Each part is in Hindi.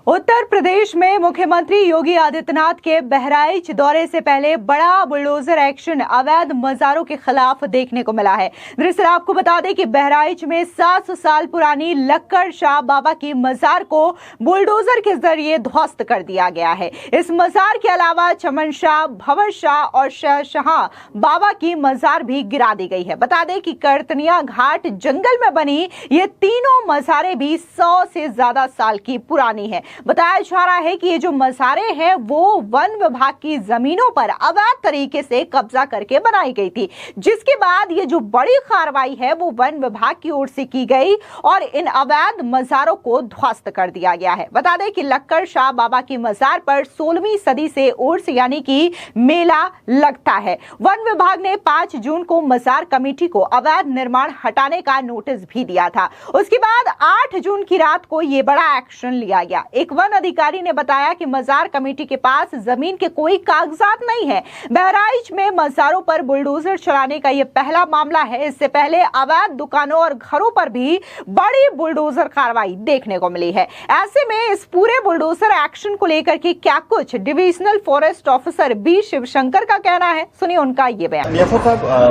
उत्तर प्रदेश में मुख्यमंत्री योगी आदित्यनाथ के बहराइच दौरे से पहले बड़ा बुलडोजर एक्शन अवैध मजारों के खिलाफ देखने को मिला है। दरअसल आपको बता दें कि बहराइच में 700 साल पुरानी लक्कड़ शाह बाबा की मजार को बुलडोजर के जरिए ध्वस्त कर दिया गया है। इस मजार के अलावा चमन शाह, भंवर शाह और शाह बाबा की मजार भी गिरा दी गई है। बता दें कि करतनिया घाट जंगल में बनी ये तीनों मजारें भी 100 से ज्यादा साल की पुरानी है। बताया जा रहा है कि ये जो मज़ारें हैं वो वन विभाग की जमीनों पर अवैध तरीके से कब्जा करके बनाई गई थी, जिसके बाद ये जो बड़ी कार्रवाई है वो वन विभाग की ओर से की गई और इन अवैध मज़ारों को ध्वस्त कर दिया गया है। बता दें कि लक्कड़ शाह बाबा की मज़ार पर 16वीं सदी से उर्स यानी कि मेला लगता है। वन विभाग ने 5 जून को मज़ार कमेटी को अवैध निर्माण हटाने का नोटिस भी दिया था। उसके बाद 8 जून की रात को ये बड़ा एक्शन लिया गया। एक वन अधिकारी ने बताया कि मजार कमेटी के पास जमीन के कोई कागजात नहीं है। बहराइच में मजारों पर बुलडोजर चलाने का यह पहला मामला है। इससे पहले अवैध दुकानों और घरों पर भी बड़ी बुलडोजर कार्रवाई देखने को मिली है। ऐसे में इस पूरे बुलडोजर एक्शन को लेकर के क्या कुछ divisional forest officer B Shivshankar का कहना है, सुनिए उनका ये बयान।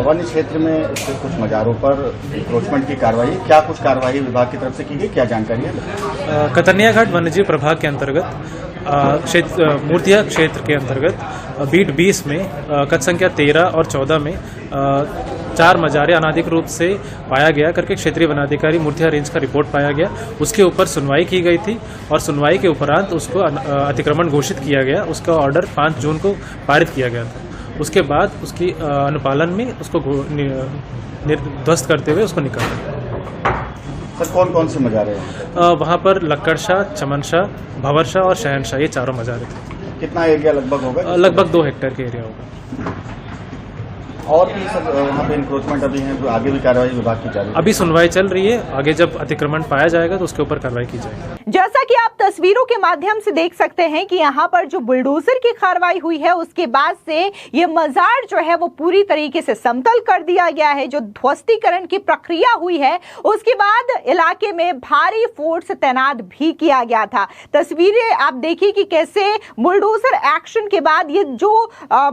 वन क्षेत्र में कुछ मजारों पर इंक्रोचमेंट की कार्रवाई, क्या कुछ कार्रवाई विभाग की तरफ से की गई, क्या जानकारी है? कतरनिया घाट वन्यजीव प्रभाग के अंतर्गत मूर्तिया क्षेत्र के अंतर्गत बीट 20 में कथ संख्या 13 और 14 में 4 मजारे अनाधिक रूप से पाया गया करके क्षेत्रीय वनाधिकारी मूर्तिया रेंज का रिपोर्ट पाया गया। उसके ऊपर सुनवाई की गई थी और सुनवाई के उपरांत उसको अतिक्रमण घोषित किया गया। उसका ऑर्डर 5 जून को पारित किया गया था। उसके बाद उसकी अनुपालन में उसको ध्वस्त करते हुए उसको निकाला। सर कौन कौन से मजारे हैं? वहाँ पर लक्कड़ शाह, चमन शाह, भंवर शाह और शहनशाह, ये चारों मजारे थे। कितना एरिया लगभग होगा? लगभग 2 हेक्टेयर के एरिया होगा। और भी सब वहाँ पे इंक्रोचमेंट अभी है, तो आगे भी कार्रवाई विभाग की जारी है? अभी सुनवाई चल रही है। आगे जब अतिक्रमण पाया जाएगा तो उसके ऊपर कार्रवाई की जाएगी। जैसा कि आप तस्वीरों के माध्यम से देख सकते हैं कि यहाँ पर जो बुलडोजर की कार्रवाई हुई है उसके बाद से ये मजार जो है वो पूरी तरीके से समतल कर दिया गया है। जो ध्वस्तीकरण की प्रक्रिया हुई है उसके बाद इलाके में भारी फोर्स तैनात भी किया गया था। तस्वीरें आप देखिए कि कैसे बुलडोजर एक्शन के बाद ये जो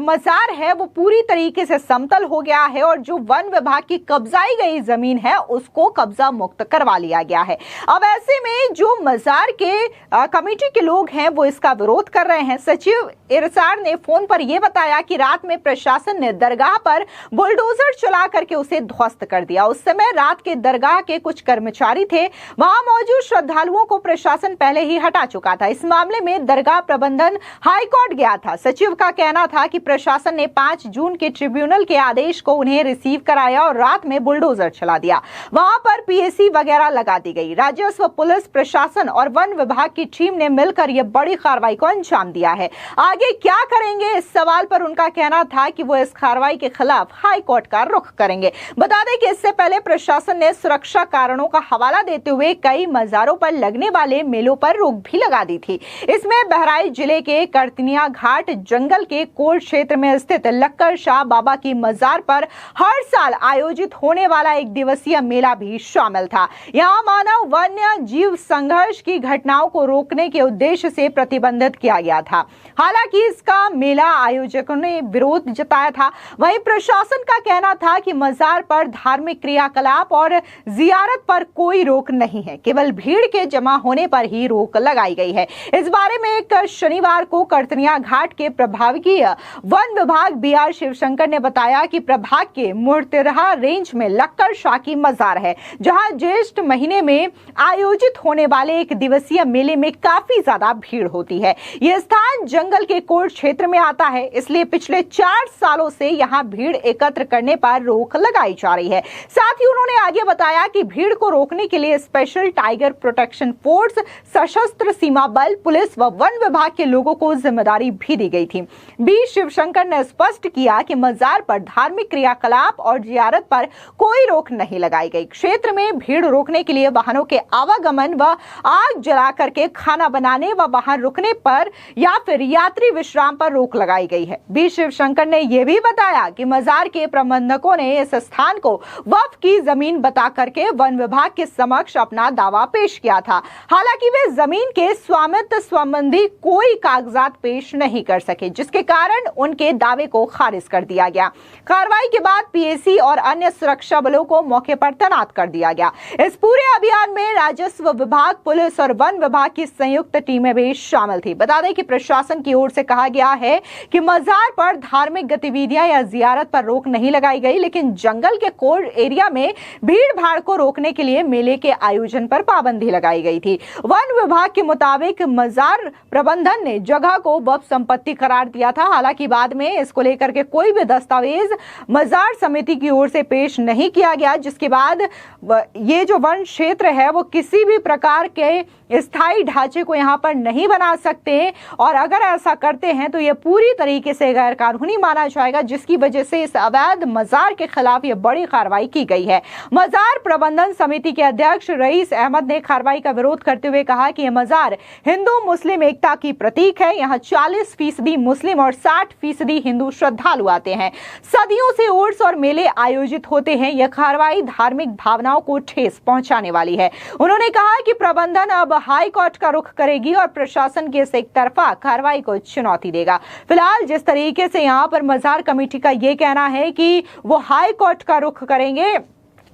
मजार है वो पूरी तरीके से समतल हो गया है और जो वन विभाग की कब्जाई गई जमीन है उसको कब्जा मुक्त करवा लिया गया है। अब ऐसे में जो मजार के कमेटी के लोग हैं वो इसका विरोध कर रहे हैं। सचिव इरसार ने फोन पर यह बताया कि रात में प्रशासन ने दरगाह पर बुलडोजर चला करके उसे ध्वस्त कर दिया। उस समय रात के दरगाह के कुछ कर्मचारी थे, वहां मौजूद श्रद्धालुओं को प्रशासन पहले ही हटा चुका था। इस मामले में दरगाह प्रबंधन हाईकोर्ट गया था। सचिव का कहना था कि प्रशासन ने 5 जून के ट्रिब्यूनल के आदेश को उन्हें रिसीव कराया और रात में बुलडोजर चला दिया। वहां पर पीएसी वगैरह लगा दी गई। राजस्व, पुलिस प्रशासन और वन विभाग की टीम ने मिलकर यह बड़ी कार्रवाई को अंजाम दिया है। आगे क्या करेंगे इस सवाल पर उनका कहना था कि वो इस कार्रवाई के खिलाफ हाई कोर्ट का रुख करेंगे। बता दें कि इससे पहले प्रशासन ने सुरक्षा कारणों का हवाला देते हुए कई मजारों पर लगने वाले मेलों पर रोक भी लगा दी थी। इसमें बहराइच जिले के करतनिया घाट जंगल के कोट क्षेत्र में स्थित लक्कड़ शाह बाबा की मजार पर हर साल आयोजित होने वाला 1 दिवसीय मेला भी शामिल था। यहाँ मानव वन्य जीव संघर्ष की घटनाओं को रोकने के उद्देश्य से प्रतिबंधित किया गया था। हालांकि इसका मेला आयोजकों ने विरोध जताया था। वहीं प्रशासन का कहना था कि मजार पर धार्मिक क्रियाकलाप और जियारत पर कोई रोक नहीं है, केवल भीड़ के जमा होने पर ही रोक लगाई गई है। इस बारे में एक शनिवार को करतनिया घाट के प्रभागीय वन विभाग बीआर शिवशंकर ने बताया कि प्रभाग के मूर्तिया रेंज में लक्कड़ शाह की मजार है, जहां ज्येष्ठ महीने में आयोजित होने वाले 1 दिवसीय मेले में काफी ज्यादा भीड़ होती है। यह स्थान जंगल के कोट क्षेत्र में आता है, इसलिए पिछले 4 सालों से यहां भीड़ एकत्र करने पर रोक लगाई जा रही है। साथ ही उन्होंने आगे बताया कि भीड़ को रोकने के लिए स्पेशल टाइगर प्रोटेक्शन फोर्स, सशस्त्र सीमा बल, पुलिस व वन विभाग के लोगों को जिम्मेदारी भी दी गई थी। बी शिवशंकर ने स्पष्ट किया कि मजार पर पर धार्मिक क्रियाकलाप और जियारत पर कोई रोक नहीं लगाई गई। क्षेत्र में भीड़ रोकने के लिए वाहनों के आवागमन व आग जला करके खाना बनाने व वाहन रुकने पर या फिर यात्री विश्राम पर रोक लगाई गई है। बी शिवशंकर ने यह भी बताया कि मजार के प्रबंधकों ने इस स्थान को वक्फ की जमीन बता करके वन विभाग के समक्ष अपना दावा पेश किया था। हालांकि वे जमीन के स्वामित्व संबंधी कोई कागजात पेश नहीं कर सके, जिसके कारण उनके दावे को खारिज कर दिया गया। कार्रवाई के बाद पीएसी और अन्य सुरक्षा बलों को मौके पर तैनात कर दिया गया। इस पूरे अभियान में राजस्व विभाग, पुलिस और वन विभाग की संयुक्त टीमें भी शामिल थी। बता दें कि प्रशासन की ओर से कहा गया है कि मजार पर धार्मिक गतिविधियां या जियारत पर रोक नहीं लगाई गई, लेकिन जंगल के कोर एरिया में भीड़ भाड़ को रोकने के लिए मेले के आयोजन पर पाबंदी लगाई गई थी। वन विभाग के मुताबिक मजार प्रबंधन ने जगह को वक्फ संपत्ति करार दिया था। हालांकि बाद में इसको लेकर के कोई भी दस्तावेज मजार समिति की ओर से पेश नहीं किया गया, जिसके बाद ये जो वन क्षेत्र है वो किसी भी प्रकार के स्थायी ढांचे को यहाँ पर नहीं बना सकते, और अगर ऐसा करते हैं तो ये पूरी तरीके से गैर कानूनी माना जाएगा, जिसकी वजह से इस अवैध मजार के खिलाफ ये बड़ी कार्रवाई की गई है। मजार प्रबंधन समिति के अध्यक्ष रईस अहमद ने कार्रवाई का विरोध करते हुए कहा कि यह मजार हिंदू मुस्लिम एकता की प्रतीक है। यहाँ 40% मुस्लिम और 60% हिंदू श्रद्धालु आते हैं। सदियों से उर्स और मेले आयोजित होते हैं। यह कार्रवाई धार्मिक भावनाओं को ठेस पहुंचाने वाली है। उन्होंने कहा कि प्रबंधन अब हाई कोर्ट का रुख करेगी और प्रशासन की इस एक तरफा कार्रवाई को चुनौती देगा। फिलहाल जिस तरीके से यहाँ पर मजार कमेटी का ये कहना है कि वो हाई कोर्ट का रुख करेंगे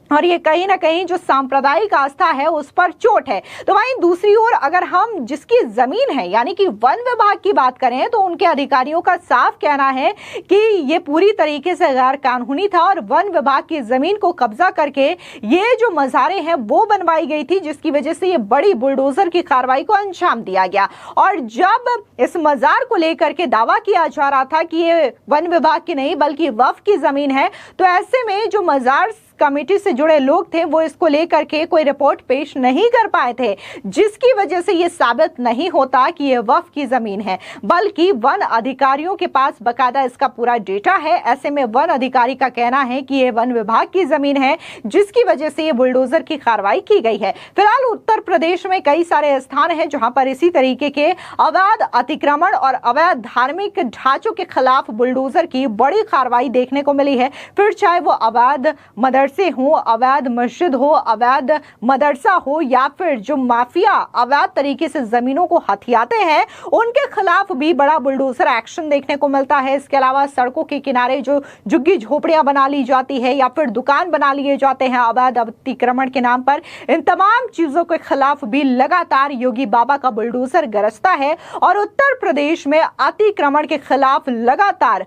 और ये कहीं ना कहीं जो सांप्रदायिक आस्था है उस पर चोट है, तो वहीं दूसरी ओर अगर हम जिसकी जमीन है यानी कि वन विभाग की बात करें तो उनके अधिकारियों का साफ कहना है कि ये पूरी तरीके से गैर कानूनी था और वन विभाग की जमीन को कब्जा करके ये जो मजारें हैं वो बनवाई गई थी, जिसकी वजह से ये बड़ी बुलडोजर की कार्रवाई को अंजाम दिया गया। और जब इस मजार को लेकर के दावा किया जा रहा था कि ये वन विभाग की नहीं बल्कि वक्फ की जमीन है, तो ऐसे में जो मजार कमेटी से जुड़े लोग थे वो इसको लेकर के कोई रिपोर्ट पेश नहीं कर पाए थे, जिसकी वजह से ये साबित नहीं होता कि ये वक्फ की जमीन है, बल्कि वन अधिकारियों के पास बकायदा इसका पूरा डेटा है। ऐसे में वन अधिकारी का कहना है कि ये वन विभाग की जमीन है, जिसकी वजह से ये बुलडोजर की कार्रवाई की गई है। फिलहाल उत्तर प्रदेश में कई सारे स्थान हैं जहां पर इसी तरीके के अवैध अतिक्रमण और अवैध धार्मिक ढांचों के खिलाफ बुलडोजर की बड़ी कार्रवाई देखने को मिली है। फिर चाहे वो अवैध मदरसे हो, अवैध मस्जिद हो, अवैध मदरसा हो, या फिर जो माफिया अवैध तरीके से जमीनों को हथियाते हैं उनके खिलाफ भी बड़ा बुलडोजर एक्शन देखने को मिलता है। इसके अलावा सड़कों के किनारे जो झुग्गी झोपड़ियां बना ली जाती है या फिर दुकान बना लिए जाते हैं अवैध अतिक्रमण के नाम पर, इन तमाम चीजों के खिलाफ भी लगातार योगी बाबा का बुलडोजर गरजता है। और उत्तर प्रदेश में अतिक्रमण के खिलाफ लगातार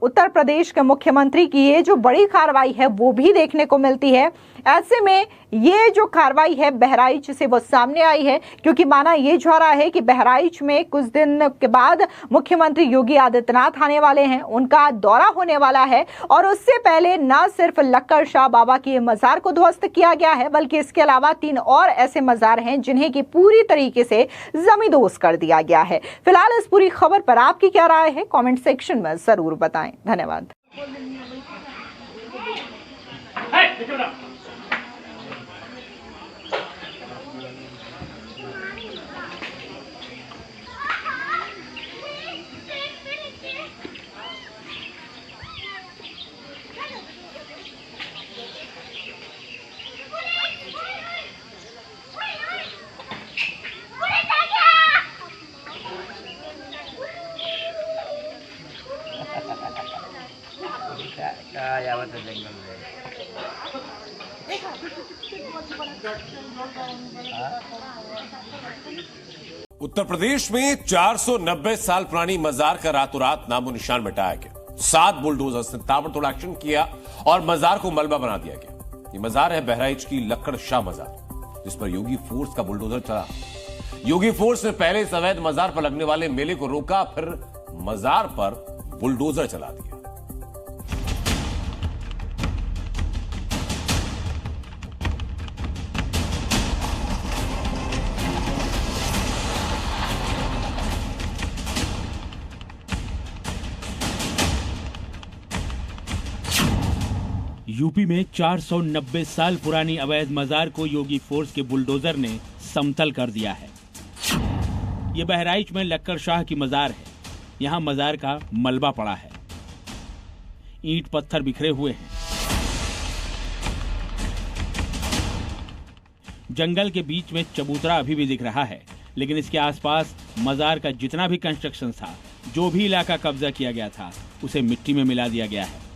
उत्तर प्रदेश के मुख्यमंत्री की ये जो बड़ी कार्रवाई है वो भी देखने को मिलती है। ऐसे में ये जो कार्रवाई है बहराइच से वो सामने आई है, क्योंकि माना ये जा रहा है कि बहराइच में कुछ दिन के बाद मुख्यमंत्री योगी आदित्यनाथ आने वाले हैं, उनका दौरा होने वाला है, और उससे पहले न सिर्फ लक्कड़ शाह बाबा की मजार को ध्वस्त किया गया है, बल्कि इसके अलावा 3 और ऐसे मजार हैं जिन्हें की पूरी तरीके से जमींदोज कर दिया गया है। फिलहाल इस पूरी खबर पर आपकी क्या राय है, कमेंट सेक्शन में जरूर बताएं। धन्यवाद। उत्तर प्रदेश में 490 साल पुरानी मजार का रातों रात नामो निशान मिटाया गया। 7 बुलडोजर्स ने ताबड़तोड़ एक्शन किया और मजार को मलबा बना दिया गया। ये मजार है बहराइच की लक्कड़ शाह मजार, जिस पर योगी फोर्स का बुलडोजर चला। योगी फोर्स ने पहले इस अवैध मजार पर लगने वाले मेले को रोका, फिर मजार पर बुलडोजर चला दिया। यूपी में 490 साल पुरानी अवैध मजार को योगी फोर्स के बुलडोजर ने समतल कर दिया है। ये बहराइच में लक्कर शाह की मजार है। यहाँ मजार का मलबा पड़ा है, ईंट पत्थर बिखरे हुए हैं। जंगल के बीच में चबूतरा अभी भी दिख रहा है, लेकिन इसके आसपास मजार का जितना भी कंस्ट्रक्शन था, जो भी इलाका कब्जा किया गया था, उसे मिट्टी में मिला दिया गया है।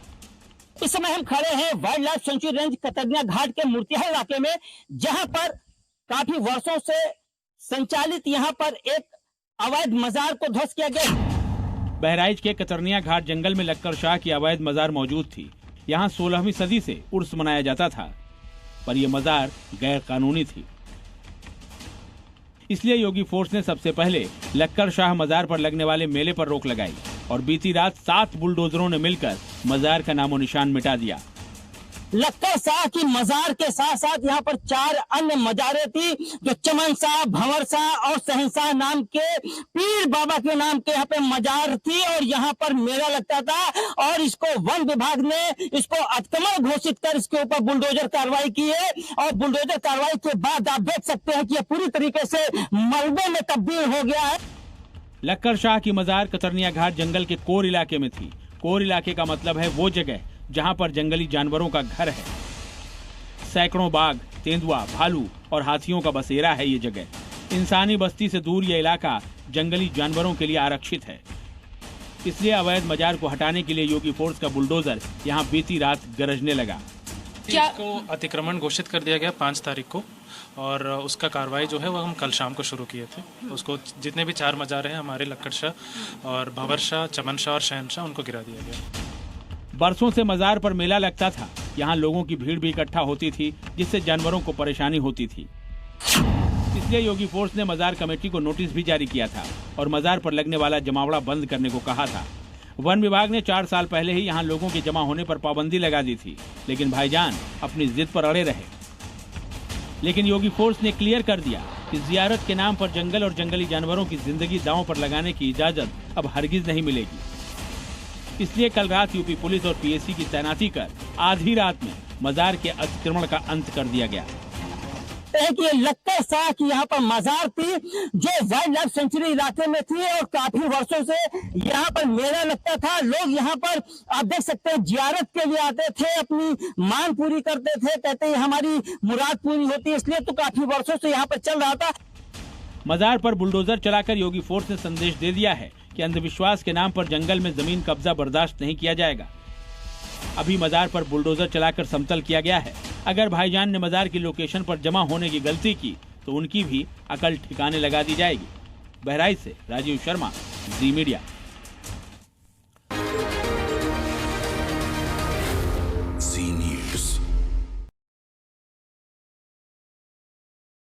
इस समय हम खड़े हैं wild life sanctuary range Katarnia Ghat के मूर्तियां इलाके में, जहां पर काफी वर्षों से संचालित यहां पर एक अवैध मजार को ध्वस्त किया गया। बहराइच के कतरनिया घाट जंगल में लक्कर शाह की अवैध मजार मौजूद थी। यहाँ 16वीं सदी से उर्स मनाया जाता था, पर यह मजार गैर कानूनी थी। इसलिए योगी फोर्स ने सबसे पहले लक्कर शाह मजार पर लगने वाले मेले पर रोक लगाई और बीती रात 7 बुलडोजरों ने मिलकर मजार का नामो निशान मिटा दिया। लक्कर शाह की मजार के साथ साथ यहाँ पर 4 अन्य मजारें थी, जो चमन शाह, भंवर शाह और शहनशाह नाम के पीर बाबा के नाम के यहाँ पे मजार थी और यहाँ पर मेला लगता था। और इसको वन विभाग ने इसको अतिक्रमण घोषित कर इसके ऊपर बुलडोजर कार्रवाई की है। और बुलडोजर कार्रवाई के बाद आप देख सकते हैं कि यह पूरी तरीके से मलबे में तब्दील हो गया है। लक्कर शाह की मजार कतरनिया घाट जंगल के कोर इलाके में थी। कोर इलाके का मतलब है वो जगह जहां पर जंगली जानवरों का घर है। सैकड़ों बाघ, तेंदुआ, भालू और हाथियों का बसेरा है ये जगह। इंसानी बस्ती से दूर ये इलाका जंगली जानवरों के लिए आरक्षित है। इसलिए अवैध मजार को हटाने के लिए योगी फोर्स का बुलडोजर यहाँ बीती रात गरजने लगा। इसको अतिक्रमण घोषित कर दिया गया 5 तारीख को, और उसका कार्रवाई जो है वो हम कल शाम को शुरू किए थे। उसको जितने भी 4 मजार हैं हमारे लक्कर शाह और भंवर शाह, चमन शाह और शहनशाह, उनको गिरा दिया गया। बरसों से मजार पर मेला लगता था। यहाँ लोगों की भीड़ भी इकट्ठा होती थी, जिससे जानवरों को परेशानी होती थी। इसलिए योगी फोर्स ने मजार कमेटी को नोटिस भी जारी किया था और मजार पर लगने वाला जमावड़ा बंद करने को कहा था। वन विभाग ने 4 साल पहले ही यहाँ लोगों के जमा होने पर पाबंदी लगा दी थी, लेकिन भाईजान अपनी जिद पर अड़े रहे। लेकिन योगी फोर्स ने क्लियर कर दिया कि जियारत के नाम पर जंगल और जंगली जानवरों की जिंदगी दांव पर लगाने की इजाजत अब हरगिज नहीं मिलेगी। इसलिए कल रात यूपी पुलिस और पीएसी की तैनाती कर आधी रात में मजार के अतिक्रमण का अंत कर दिया गया। कि लक्कर शाह की यहाँ पर मजार थी, जो वाइल्ड लाइफ सेंचुरी इलाके में थी और काफी वर्षों से यहाँ पर मेला लगता था। लोग यहाँ पर आप देख सकते हैं जियारत के लिए आते थे, अपनी मांग पूरी करते थे, कहते हैं हमारी मुराद पूरी होती है, इसलिए तो काफी वर्षों से यहाँ पर चल रहा था। मजार पर बुलडोजर चलाकर योगी फोर्स ने संदेश दे दिया है कि अंधविश्वास के नाम पर जंगल में जमीन कब्जा बर्दाश्त नहीं किया जाएगा। अभी मजार पर बुलडोजर चलाकर समतल किया गया है। अगर भाईजान ने मजार की लोकेशन पर जमा होने की गलती की तो उनकी भी अकल ठिकाने लगा दी जाएगी। बहराइच से राजीव शर्मा, जी मीडिया।